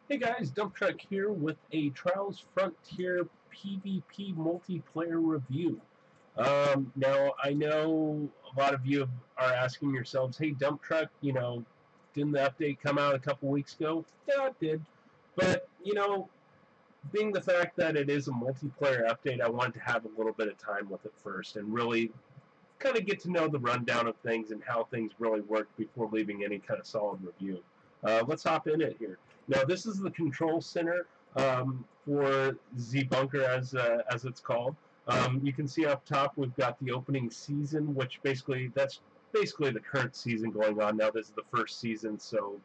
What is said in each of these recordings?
Hey guys, Dump Truck here with a Trials Frontier PvP multiplayer review. Now, I know a lot of you are asking yourselves, hey, Dump Truck, didn't the update come out a couple weeks ago? Yeah, it did. But, being the fact that it is a multiplayer update, I wanted to have a little bit of time with it first and really kind of get to know the rundown of things and how things really work before leaving any kind of solid review. Let's hop in it here. Now, this is the control center for Z Bunker, as it's called. You can see up top we've got the opening season, which that's basically the current season going on now. This is the first season, so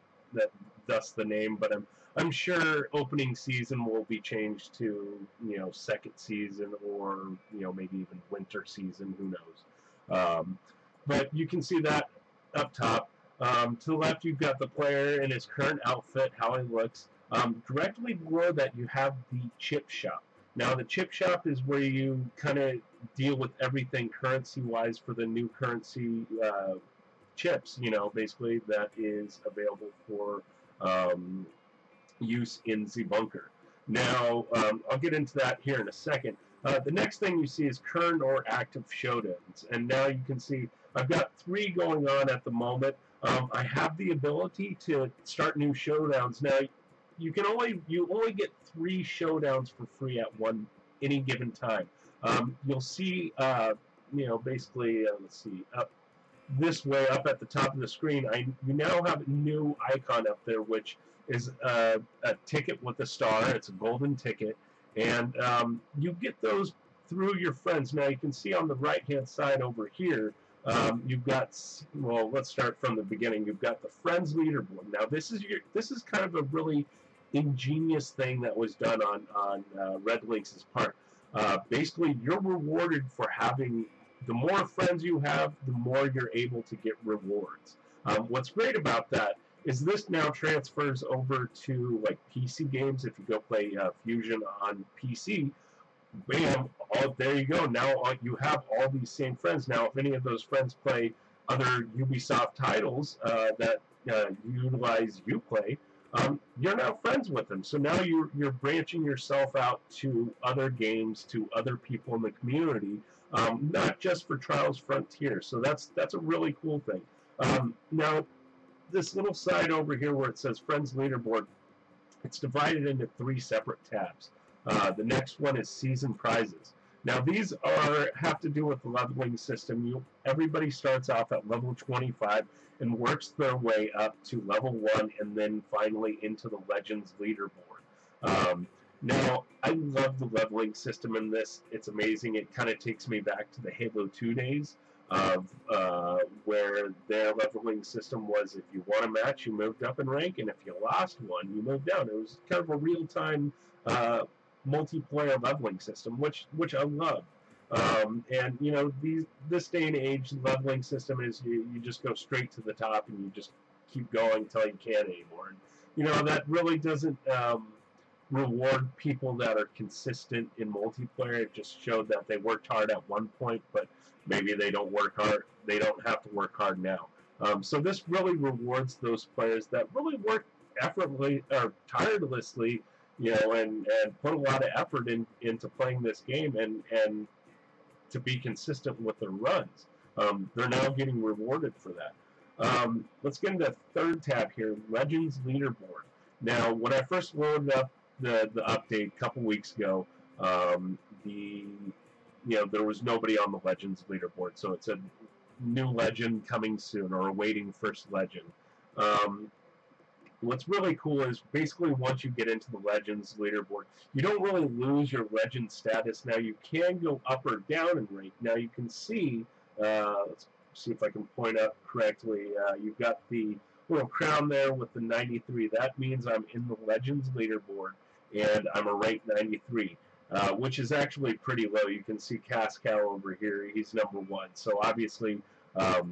thus the name. But I'm sure opening season will be changed to second season or maybe even winter season. Who knows? Um, but you can see that up top. To the left, you've got the player in his current outfit, how he looks. Directly below that, you have the chip shop. Now, the chip shop is where you kind of deal with everything currency-wise for the new currency chips, basically that is available for use in Z Bunker. Now, I'll get into that here in a second. The next thing you see is current or active showdowns, and now you can see I've got 3 going on at the moment. I have the ability to start new showdowns. Now, you only get 3 showdowns for free at any given time. You'll see, basically, let's see, up this way up at the top of the screen, you now have a new icon up there, which is a ticket with a star. It's a golden ticket, and you get those through your friends. Now you can see on the right-hand side over here, you've got, well, let's start from the beginning. You've got the friends leaderboard. Now this is kind of a really ingenious thing that was done on Red Lynx's part. Basically, you're rewarded for having the more friends you have, the more you're able to get rewards. What's great about that is this now transfers over to like PC games. If you go play Fusion on PC, bam, there you go. Now you have all these same friends. Now, if any of those friends play other Ubisoft titles that utilize Uplay, you're now friends with them. So now you're branching yourself out to other games, to other people in the community, not just for Trials Frontier. So that's a really cool thing. Now, this little side over here where it says Friends Leaderboard, it's divided into 3 separate tabs. The next one is Season Prizes. Now these have to do with the leveling system. Everybody starts off at level 25 and works their way up to level 1 and then finally into the Legends leaderboard. Now, I love the leveling system in this. It's amazing. It kind of takes me back to the Halo 2 days of where their leveling system was if you won a match, you moved up in rank, and if you lost one, you moved down. It was kind of a real-time multiplayer leveling system, which I love. And this day and age, leveling system is you just go straight to the top and you just keep going until you can't anymore. And that really doesn't reward people that are consistent in multiplayer. It just showed that they worked hard at one point, but maybe they don't work hard. They don't have to work hard now. So this really rewards those players that really work effortlessly or tirelessly, and put a lot of effort into playing this game and to be consistent with their runs. They're now getting rewarded for that. Let's get into the third tab here, Legends Leaderboard. Now, when I first loaded up the update a couple weeks ago, there was nobody on the Legends leaderboard, so it said new legend coming soon or awaiting first legend. What's really cool is basically once you get into the Legends leaderboard, you don't really lose your legend status. Now you can go up or down in rank. Now you can see, let's see if I can point out correctly, you've got the little crown there with the 93. That means I'm in the Legends leaderboard, and I'm a rank 93, which is actually pretty low. You can see Cascal over here. He's number 1. So obviously, the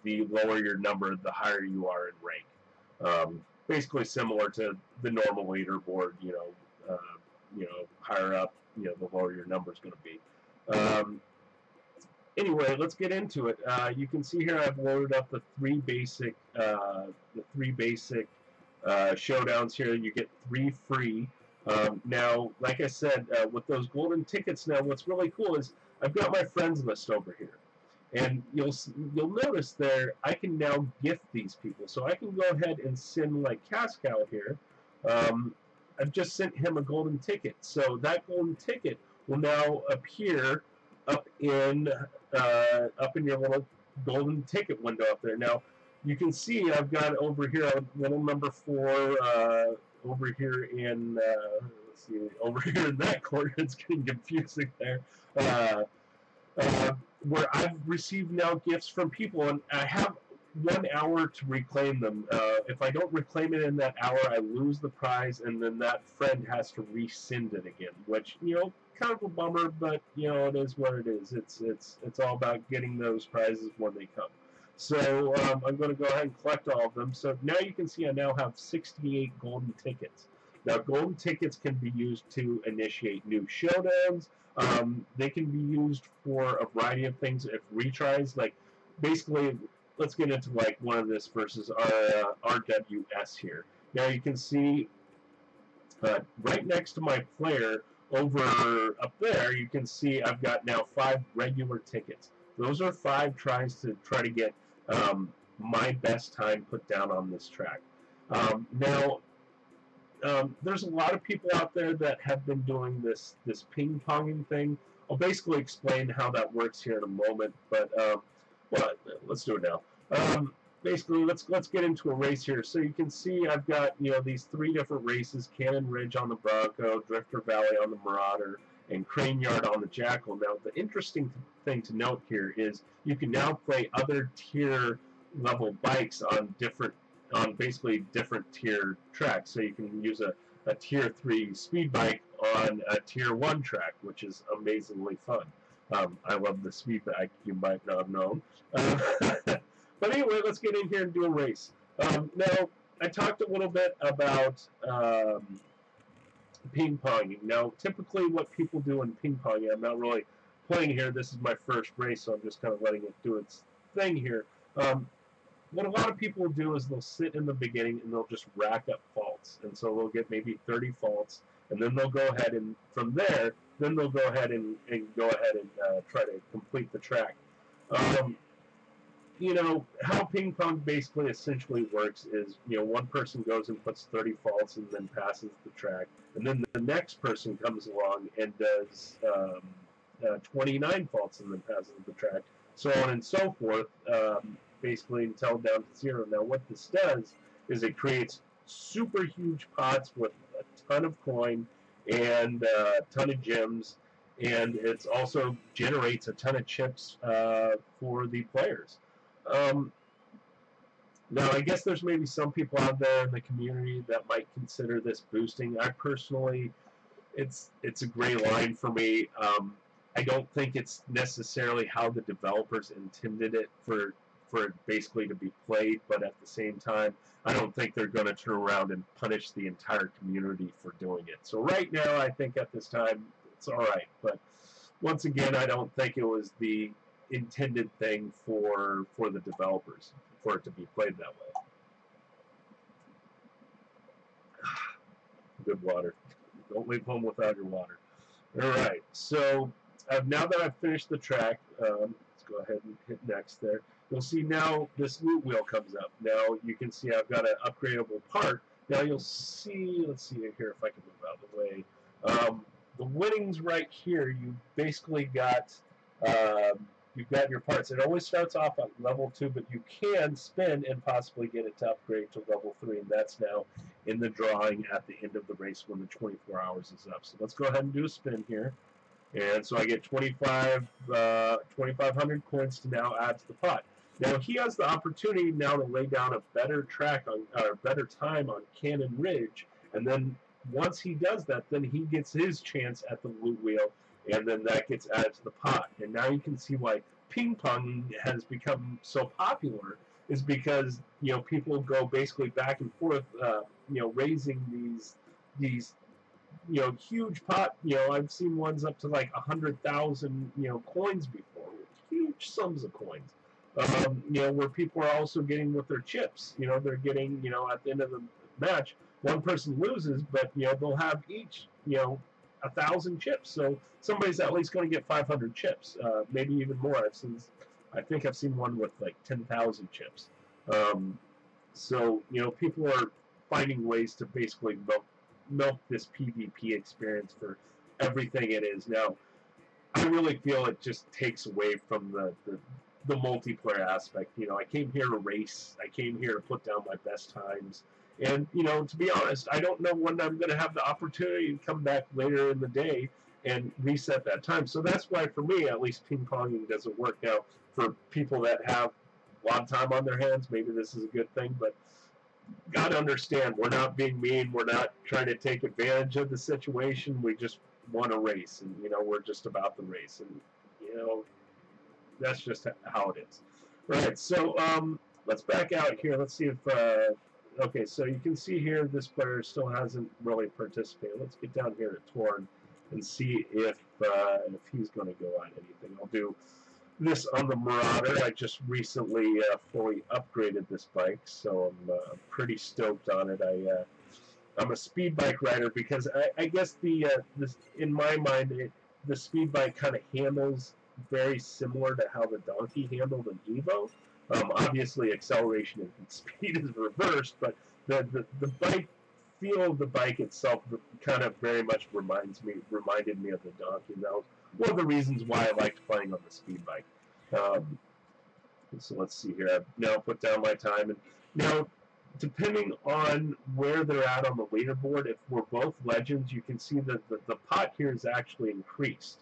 lower your number, the higher you are in rank. Basically similar to the normal leaderboard. Higher up, the lower your number is going to be. Anyway, let's get into it. You can see here I've loaded up the three basic showdowns here. You get 3 free. Now, like I said, with those golden tickets now, what's really cool is I've got my friends list over here. And you'll notice there, I can now gift these people. So I can go ahead and send, like Cascal here. I've just sent him a golden ticket. So that golden ticket will now appear up in your little golden ticket window up there. Now, you can see I've got over here a little number 4 over here in let's see, over here in that corner. It's getting confusing there. Where I've received now gifts from people, and I have 1 hour to reclaim them. If I don't reclaim it in that hour, I lose the prize, and then that friend has to resend it again, which, you know, kind of a bummer, but, you know, it is what it is. It's all about getting those prizes when they come. So I'm going to go ahead and collect all of them. So now you can see I now have 68 golden tickets. Now, golden tickets can be used to initiate new showdowns. They can be used for a variety of things. If retries, like, basically, let's get into like one of this versus our RWS here. Now you can see right next to my player over up there, you can see I've got now 5 regular tickets. Those are 5 tries to try to get my best time put down on this track. Now, there's a lot of people out there that have been doing this ping-ponging thing. I'll basically explain how that works here in a moment, but well, let's do it now. Basically, let's get into a race here. So you can see I've got, you know, these 3 different races: Cannon Ridge on the Bronco, Drifter Valley on the Marauder, and Crane Yard on the Jackal. Now, the interesting thing to note here is you can now play other tier level bikes on basically different tier tracks. So you can use a tier 3 speed bike on a tier 1 track, which is amazingly fun. I love the speed bike, you might not have known. But anyway, let's get in here and do a race. Now, I talked a little bit about ping-ponging. Now, typically what people do in ping-ponging, I'm not really playing here. This is my first race, so I'm just kind of letting it do its thing here. What a lot of people do is they'll sit in the beginning and they'll just rack up faults. And so they'll get maybe 30 faults, and then they'll go ahead and, from there, then they'll go ahead and try to complete the track. You know, how ping pong basically essentially works is, you know, one person goes and puts 30 faults and then passes the track, and then the next person comes along and does 29 faults and then passes the track, so on and so forth, basically until down to 0. Now, what this does is it creates super huge pots with a ton of coin and a ton of gems, and it also generates a ton of chips for the players. Now, I guess there's maybe some people out there in the community that might consider this boosting. I personally, it's a gray line for me. I don't think it's necessarily how the developers intended it for it basically to be played, but at the same time, I don't think they're going to turn around and punish the entire community for doing it. So right now, I think at this time, it's all right. But once again, I don't think it was the intended thing for the developers, for it to be played that way. Good water. Don't leave home without your water. All right, so now that I've finished the track, let's go ahead and hit next there. You'll see now this loot wheel comes up. Now you can see I've got an upgradable part. Now you'll see, let's see here if I can move out of the way. The winnings right here, you basically got, you've got your parts. It always starts off at level 2, but you can spin and possibly get it to upgrade to level 3, and that's now in the drawing at the end of the race when the 24 hours is up. So let's go ahead and do a spin here. And so I get 2,500 coins to now add to the pot. Now he has the opportunity now to lay down a better track on, or better time on Cannon Ridge, and then once he does that, then he gets his chance at the loot wheel, and then that gets added to the pot. And now you can see why ping pong has become so popular, is because, you know, people go basically back and forth, you know, raising these you know, huge pot. You know, I've seen ones up to like 100,000, you know, coins before, huge sums of coins. You know, where people are also getting with their chips. You know, they're getting, you know, at the end of match, one person loses, but they'll have each 1,000 chips. So somebody's at least going to get 500 chips, maybe even more. I think I've seen one with like 10,000 chips. So people are finding ways to basically milk this PvP experience for everything it is. Now, I really feel it just takes away from the multiplayer aspect. I came here to race. I came here to put down my best times. And, to be honest, I don't know when I'm going to have the opportunity to come back later in the day and reset that time. So that's why, for me, at least ping-ponging doesn't work. Now, for people that have a lot of time on their hands, maybe this is a good thing, but got to understand, we're not being mean. We're not trying to take advantage of the situation. We just want to race, and, we're just about the race. And, that's just how it is. Right, so let's back out here. Let's see if... okay, so you can see here this player still hasn't really participated. Let's get down here to Torn and see if he's going to go on anything. I'll do this on the Marauder. I just recently fully upgraded this bike, so I'm pretty stoked on it. I'm a speed bike rider because I guess this, in my mind, the speed bike kind of handles very similar to how the Donkey handled an Evo. Obviously, acceleration and speed is reversed, but the bike feel of the bike itself kind of very much reminded me of the Donkey. And that was one of the reasons why I liked playing on the speed bike. So let's see here. I've now put down my time, and now depending on where they're at on the leaderboard, if we're both legends, you can see that the pot here is actually increased.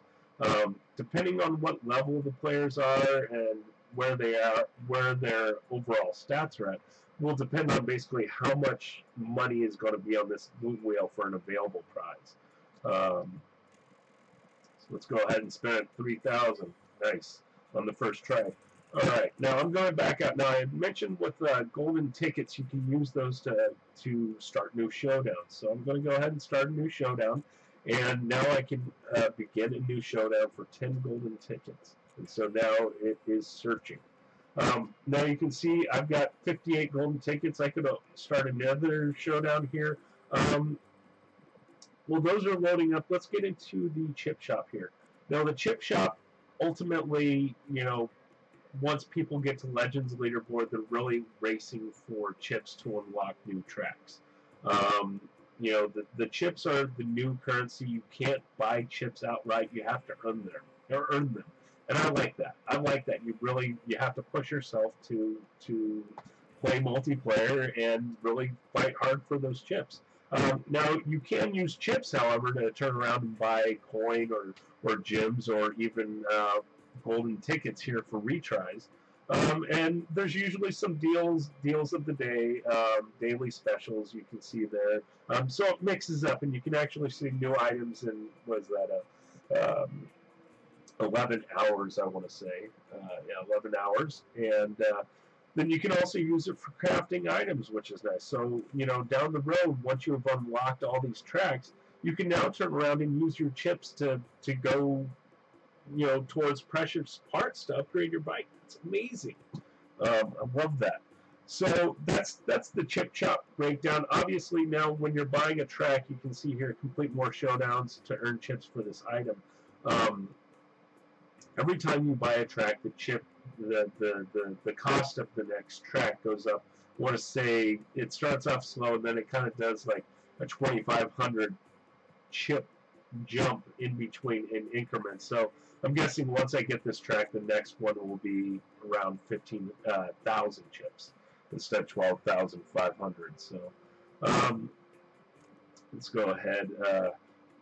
Depending on what level the players are and where they are, where their overall stats are at, will depend on basically how much money is going to be on this loot wheel for an available prize. So let's go ahead and spend 3,000. Nice, on the first try. All right, now I'm going back out. Now I mentioned with golden tickets, you can use those to start new showdowns. So I'm going to go ahead and start a new showdown, and now I can begin a new showdown for 10 golden tickets. And so now it is searching. Now you can see I've got 58 golden tickets. I could start another showdown here. Well, those are loading up. Let's get into the chip shop here. Now the chip shop, ultimately, once people get to Legends leaderboard, they're really racing for chips to unlock new tracks. The chips are the new currency. You can't buy chips outright. You have to earn them. And I like that. I like that. You have to push yourself to play multiplayer and really fight hard for those chips. Now, you can use chips, however, to turn around and buy coin or gems or even golden tickets here for retries. And there's usually some deals of the day, daily specials you can see there. So it mixes up, and you can actually see new items in, 11 hours, I want to say. 11 hours. And then you can also use it for crafting items, which is nice. So, down the road, once you have unlocked all these tracks, you can now turn around and use your chips to go, towards precious parts to upgrade your bike. It's amazing. I love that. So that's the chip shop breakdown. Obviously, now when you're buying a track, you can see here, complete more showdowns to earn chips for this item. Every time you buy a track, the cost of the next track goes up. I want to say it starts off slow, and then it kind of does like a 2,500 chip jump in between in increments. So I'm guessing once I get this track, the next one will be around 15,000 chips instead of 12,500. So let's go ahead.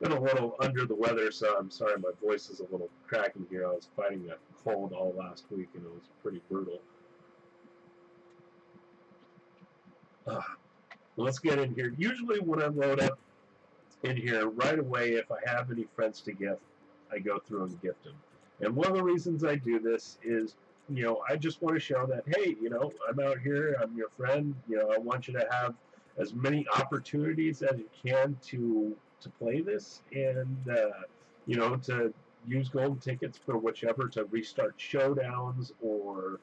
Been a little under the weather, so I'm sorry my voice is a little cracking here. I was fighting a cold all last week, and it was pretty brutal. Let's get in here. Usually when I load up in here, right away, if I have any friends to gift, I go through and gift them. And one of the reasons I do this is, I just want to show that, hey, I'm out here, I'm your friend, I want you to have as many opportunities as you can to play this, and to use golden tickets for whichever, to restart showdowns or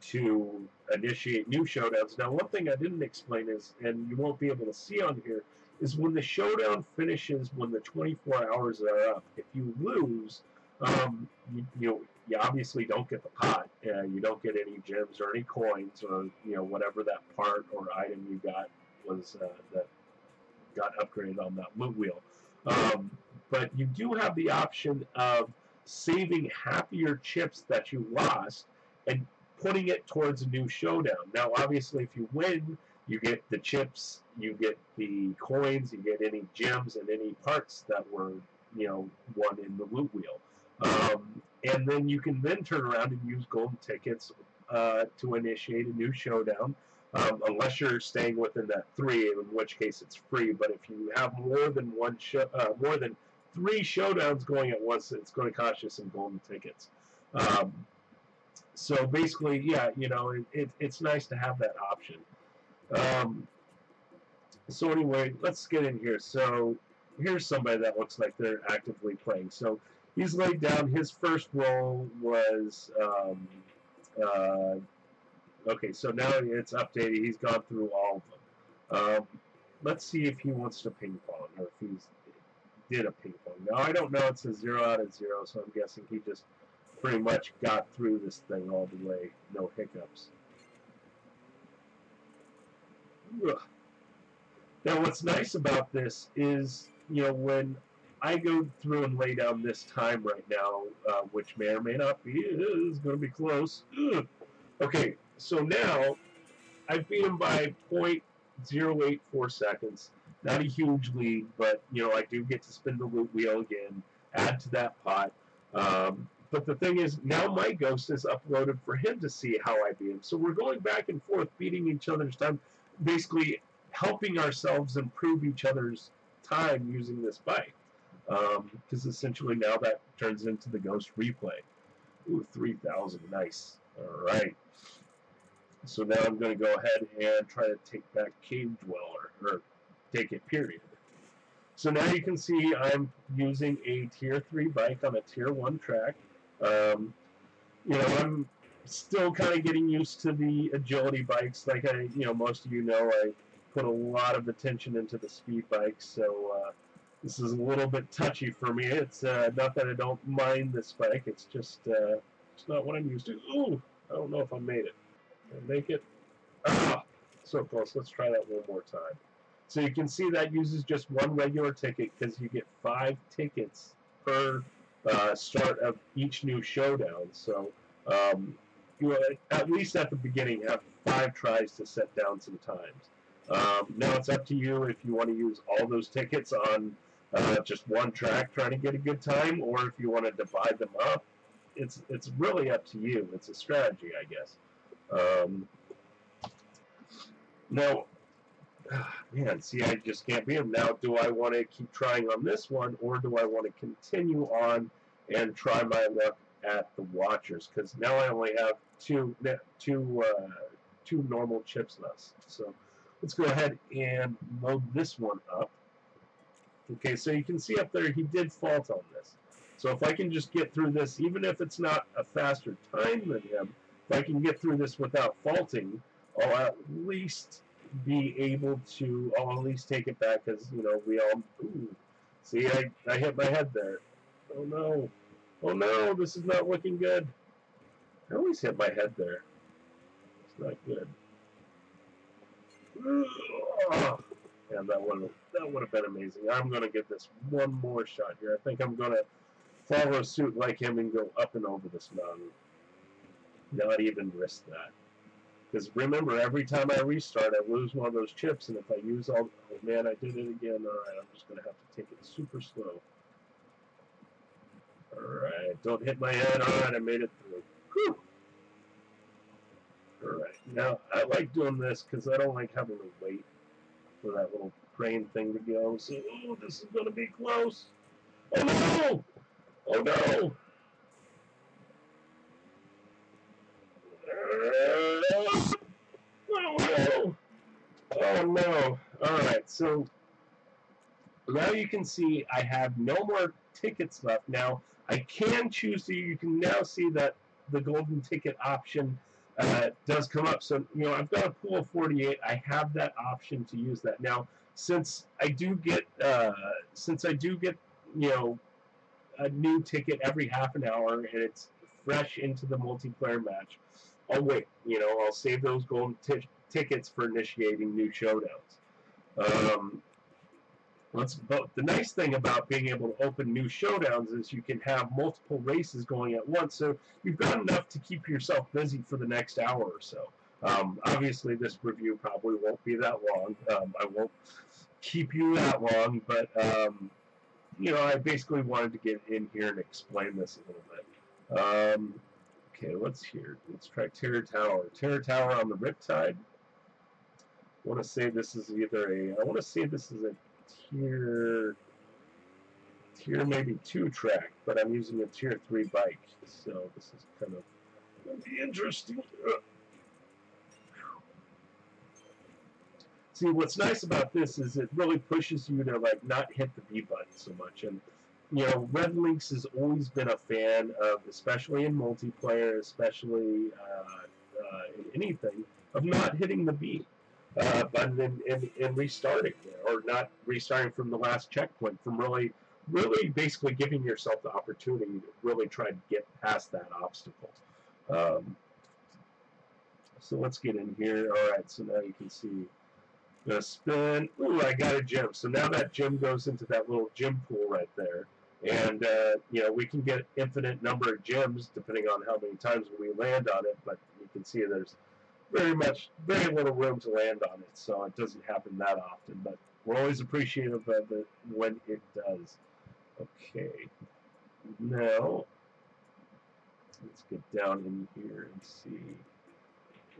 to initiate new showdowns. Now, one thing I didn't explain is, and you won't be able to see on here, is when the showdown finishes, when the 24 hours are up, if you lose, you obviously don't get the pot. You don't get any gems or any coins or whatever that part or item you got was that got upgraded on that loot wheel. But you do have the option of saving half of your chips that you lost and putting it towards a new showdown. Now, obviously, if you win, you get the chips, you get the coins, you get any gems and any parts that were, won in the loot wheel. And then you can then turn around and use golden tickets to initiate a new showdown, unless you're staying within that 3, in which case it's free. But if you have more than more than 3 showdowns going at once, it's going to cost you some golden tickets. So basically, yeah, it's nice to have that option. So anyway, let's get in here. So here's somebody that looks like they're actively playing. So he's laid down. His first roll was okay. So now it's updated. He's gone through all of them. Let's see if he wants to ping pong, or if he's did a ping pong. Now I don't know. It says 0 out of 0, so I'm guessing he just pretty much got through this thing all the way, no hiccups. Ugh. Now what's nice about this is, when I go through and lay down this time right now, which may or may not be, is going to be close. Ugh. Okay, so now I beat him by 0.084 seconds. Not a huge lead, but I do get to spin the loot wheel again, add to that pot. But the thing is, now my ghost is uploaded for him to see how I beat him. So we're going back and forth, beating each other's time, basically helping ourselves improve each other's time using this bike. Because essentially now that turns into the ghost replay. Ooh, 3,000, nice. All right. So now I'm going to go ahead and try to take back Cave Dweller, or take it, period. So now you can see I'm using a Tier 3 bike on a Tier 1 track. I'm still kind of getting used to the agility bikes. Like most of I put a lot of attention into the speed bikes, so this is a little bit touchy for me. It's not that I don't mind this bike, it's just it's not what I'm used to. Ooh, I don't know if I made it. Did I make it? Ah, so close. Let's try that one more time. So you can see that uses just one regular ticket, because you get 5 tickets per start of each new showdown. So at least at the beginning, have 5 tries to set down some times. Now it's up to you if you want to use all those tickets on just one track trying to get a good time, or if you want to divide them up. It's really up to you. It's a strategy, I guess. Now, man, see, I just can't beat him. Now, do I want to keep trying on this one, or do I want to continue on and try my luck at the Watchers? Because now I only have two normal chips left. So let's go ahead and load this one up. Okay, so you can see up there he did fault on this. So if I can just get through this, even if it's not a faster time than him, if I can get through this without faulting, I'll at least be able to, I'll at least take it back, because, we all, ooh, see, I hit my head there. Oh no, oh no, this is not looking good. I always hit my head there. It's not good. Oh, and that would have been amazing. I'm going to give this one more shot here. I think I'm going to follow suit like him and go up and over this mountain. Not even risk that. Because remember, every time I restart, I lose one of those chips, and if I use all... Oh man, I did it again. Alright, I'm just going to have to take it super slow. Alright, don't hit my head. Alright, I made it through. Whew. Alright, now, I like doing this because I don't like having to wait for that little crane thing to go. So, oh, this is going to be close. Oh no! Oh no! Oh no! Oh no! Alright, so now you can see I have no more tickets left. Now I can choose to, you can now see that the golden ticket option does come up. So, I've got a pool of 48. I have that option to use that. Now, since I do get, a new ticket every half an hour and it's fresh into the multiplayer match, I'll wait. I'll save those golden tickets for initiating new showdowns. But the nice thing about being able to open new showdowns is you can have multiple races going at once, so you've got enough to keep yourself busy for the next hour or so. Obviously, this review probably won't be that long. I won't keep you that long, but I basically wanted to get in here and explain this a little bit. Okay, let's try Terror Tower. Terror Tower on the Riptide. I want to say this is a tier maybe 2 track, but I'm using a tier 3 bike, so this is kind of going to be interesting. See, what's nice about this is it really pushes you to not hit the B button so much, and Red Lynx has always been a fan of, especially in multiplayer, especially in anything, of not hitting the B button and restarting, or not restarting from the last checkpoint, from really basically giving yourself the opportunity to really try to get past that obstacle. So let's get in here. All right, so now you can see the spin. Ooh, I got a gem. So now that gem goes into that little gem pool right there. And, we can get infinite number of gems depending on how many times we land on it, but you can see there's very little room to land on it, so it doesn't happen that often, but we're always appreciative of it when it does. Okay, now let's get down in here and see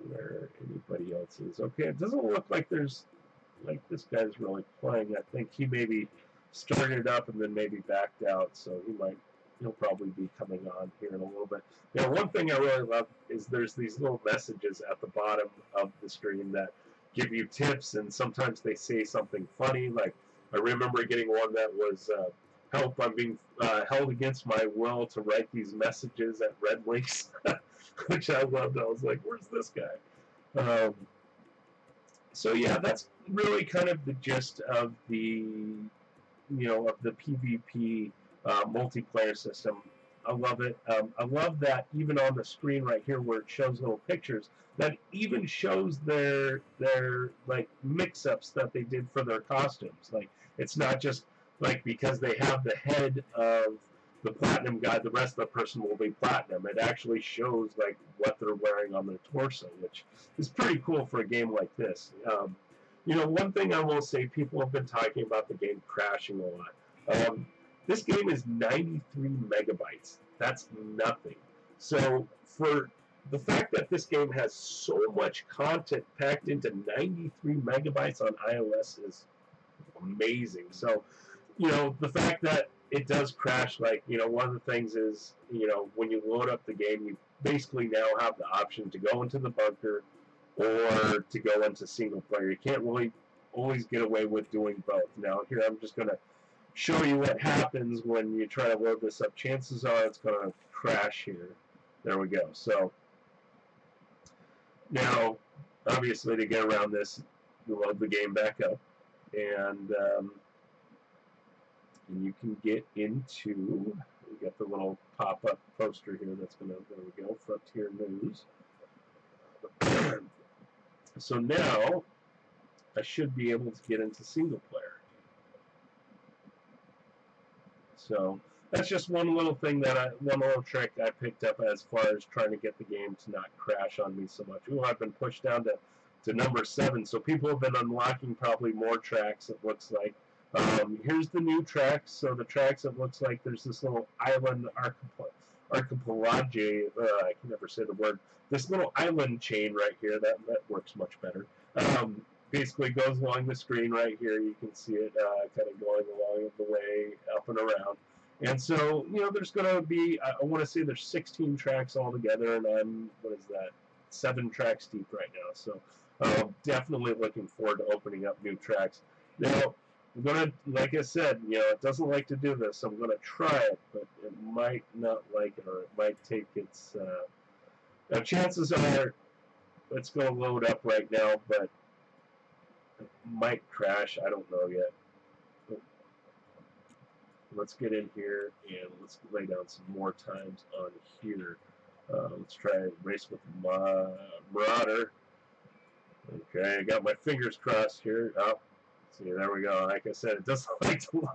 where anybody else is. Okay, it doesn't look like there's, this guy's really playing. I think he maybe started up and then maybe backed out, so he'll probably be coming on here in a little bit. Now, one thing I really love is there's these little messages at the bottom of the screen that give you tips, and sometimes they say something funny. Like, I remember getting one that was, help, I'm being held against my will to write these messages at Red Lynx, which I loved. I was like, where's this guy? So yeah, that's really kind of the gist of the PvP multiplayer system. I love it. I love that even on the screen right here where it shows little pictures, that even shows their mix-ups that they did for their costumes. It's not just because they have the head of the platinum guy, the rest of the person will be platinum. It actually shows what they're wearing on their torso, which is pretty cool for a game like this. One thing I will say, people have been talking about the game crashing a lot. This game is 93 megabytes. That's nothing. So for the fact that this game has so much content packed into 93 megabytes on iOS is amazing. So, the fact that it does crash, one of the things is, when you load up the game, you basically now have the option to go into the bunker or to go into single player. You can't really always get away with doing both. Now, here I'm just going to show you what happens when you try to load this up. Chances are it's going to crash here. There we go. So, now, obviously, to get around this, you load the game back up, and you can get into, we got the little pop-up poster here that's going to, there we go, Frontier News. So now, I should be able to get into single player. So that's just one little thing one little trick I picked up as far as trying to get the game to not crash on me so much. Ooh, I've been pushed down to number 7, so people have been unlocking probably more tracks, it looks like. Here's the new tracks. So the tracks, it looks like there's this little island archipelago, I can never say the word, this little island chain right here, that works much better. Basically goes along the screen right here. You can see it kind of going along the way, up and around. And so, there's going to be, I want to say there's 16 tracks altogether, and I'm, 7 tracks deep right now. So, definitely looking forward to opening up new tracks. Now, I'm going to, like I said, it doesn't like to do this. I'm going to try it, but it might not like it, or it might take its, now chances are, it's going to load up right now, but it might crash. I don't know yet. Let's get in here and let's lay down some more times on here. Let's try race with Marauder. Okay, I got my fingers crossed here. Oh, see, there we go. Like I said, it doesn't like to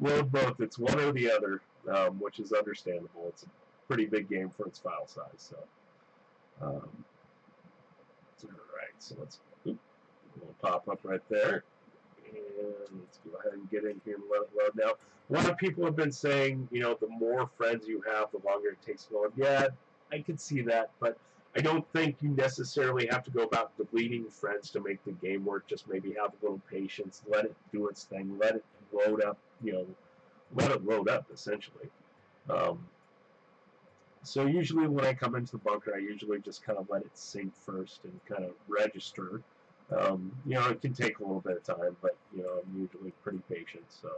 load both. It's one or the other, which is understandable. It's a pretty big game for its file size. So, all right. So we'll pop up right there. And let's go ahead and get in here and let it load now. A lot of people have been saying, you know, the more friends you have, the longer it takes to load. Yeah, I could see that, but I don't think you necessarily have to go about deleting friends to make the game work. Just maybe have a little patience, let it do its thing, let it load up, you know, let it load up, essentially. So usually when I come into the bunker, I usually just kind of let it sync first and kind of register. You know, it can take a little bit of time, but, you know, I'm usually pretty patient, so.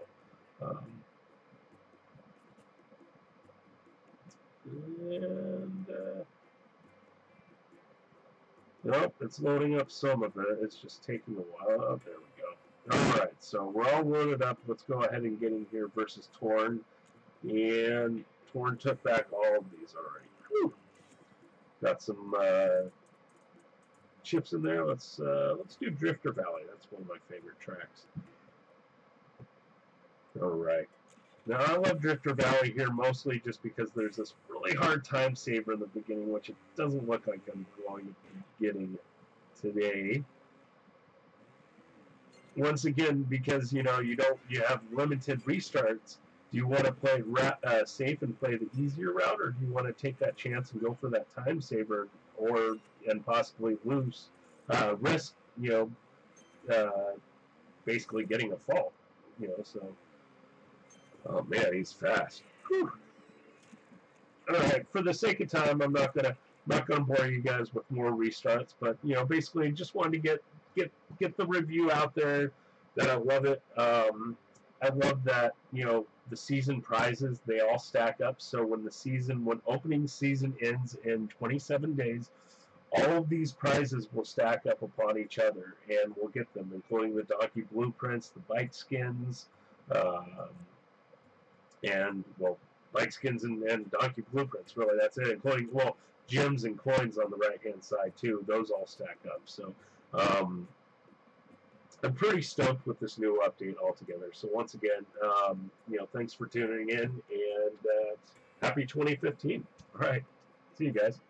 Nope, it's loading up some of it. It's just taking a while. Oh, there we go. Alright, so we're all loaded up. Let's go ahead and get in here versus Torn. And Torn took back all of these already. Whew. Got some chips in there. Let's do Drifter Valley. That's one of my favorite tracks. Alright. Now, I love Drifter Valley here mostly just because there's this really hard time saver in the beginning, which it doesn't look like I'm going to be getting today. Once again, because, you know, you have limited restarts, do you want to play safe and play the easier route, or do you want to take that chance and go for that time saver, and possibly risk, you know, basically getting a fault, you know, so. Oh man, he's fast. Whew. All right, for the sake of time, I'm not gonna bore you guys with more restarts, but you know, basically, just wanted to get the review out there that I love it. I love that, you know, the season prizes, they all stack up. So when opening season ends in 27 days, all of these prizes will stack up upon each other, and we'll get them, including the donkey blueprints, the bike skins. And, well, bike skins and donkey blueprints, really, that's it, including, well, gems and coins on the right-hand side, too. Those all stack up. So, I'm pretty stoked with this new update altogether. So, once again, you know, thanks for tuning in, and happy 2015. All right. See you guys.